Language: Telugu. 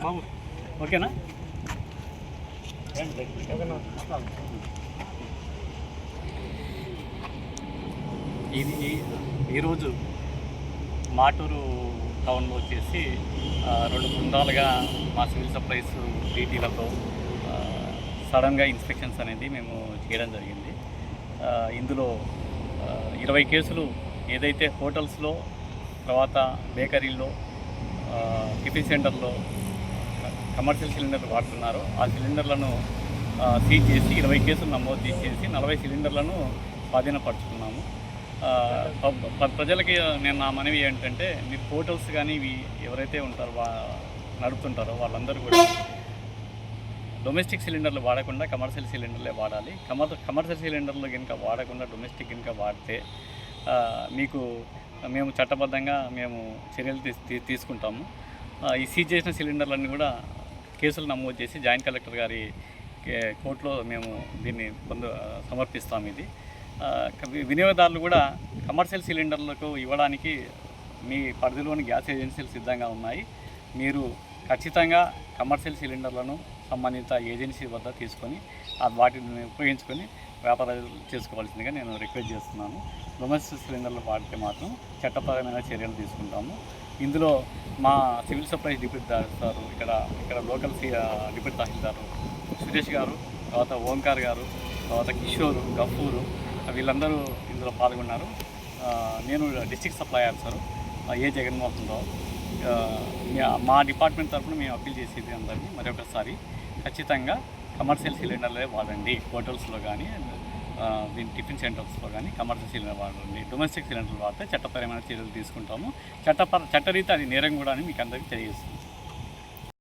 ఓకేనా? ఈరోజు మాటూరు టౌన్లో వచ్చేసి 2 బృందాలుగా మా సివిల్ సప్లైస్ డీటీలతో సడన్గా ఇన్స్పెక్షన్స్ అనేది మేము చేయడం జరిగింది. ఇందులో 20 కేసులు ఏదైతే హోటల్స్లో, తర్వాత బేకరీల్లో, టిఫిన్ సెంటర్లో కమర్షియల్ సిలిండర్లు వాడుతున్నారో ఆ సిలిండర్లను సీజ్ చేసి 20 కేసులు నమోదు చేసి 40 సిలిండర్లను స్వాధీనపరుచుకున్నాము. ప్రజలకి నేను నా మనవి ఏంటంటే, మీరు హోటల్స్ కానీ ఇవి ఎవరైతే ఉంటారో నడుపుతుంటారో వాళ్ళందరూ కూడా డొమెస్టిక్ సిలిండర్లు వాడకుండా కమర్షియల్ సిలిండర్లే వాడాలి. కమర్షియల్ సిలిండర్లు కనుక వాడకుండా డొమెస్టిక్ కనుక వాడితే మేము చట్టబద్ధంగా చర్యలు తీసుకుంటాము. ఈ సీజ్ చేసిన సిలిండర్లన్నీ కూడా కేసులు నమోదు చేసి జాయింట్ కలెక్టర్ గారి కోర్టులో మేము దీన్ని సమర్పిస్తాం. ఇది వినియోగదారులు కూడా కమర్షియల్ సిలిండర్లకు ఇవ్వడానికి మీ పరిధిలోని గ్యాస్ ఏజెన్సీలు సిద్ధంగా ఉన్నాయి. మీరు ఖచ్చితంగా కమర్షియల్ సిలిండర్లను సంబంధిత ఏజెన్సీ వద్ద తీసుకొని వాటిని ఉపయోగించుకొని వ్యాపారాలు చేసుకోవాల్సిందిగా నేను రిక్వెస్ట్ చేస్తున్నాను. డొమెస్టిక్ సిలిండర్లు వాడితే మాత్రం చట్టపరమైన చర్యలు తీసుకుంటాము. ఇందులో మా సివిల్ సప్లైస్ డిప్యూటీ తహసీల్దారు, ఇక్కడ లోకల్ డిప్యూటీ తహసీల్దారు సురేష్ గారు, తర్వాత ఓంకార్ గారు, తర్వాత కిషోరు, గఫూరు వీళ్ళందరూ ఇందులో పాల్గొన్నారు. నేను డిస్ట్రిక్ట్ సప్లై ఆఫీసరు ఏ జగన్మోహన్ రావు. మా డిపార్ట్మెంట్ తరఫున మేము అప్పీల్ చేసేది అందరినీ మరొకసారి ఖచ్చితంగా కమర్షియల్ సిలిండర్లే వాడండి. హోటల్స్లో కానీ టిఫిన్ సెంటర్స్లో కానీ కమర్షియల్ సిలిండర్ వాడండి. డొమెస్టిక్ సిలిండర్లు వాడితే చట్టపరమైన చర్యలు తీసుకుంటాము. చట్టరీతి అది నేరం కూడా అని మీకు అందరికీ తెలియజేస్తుంది.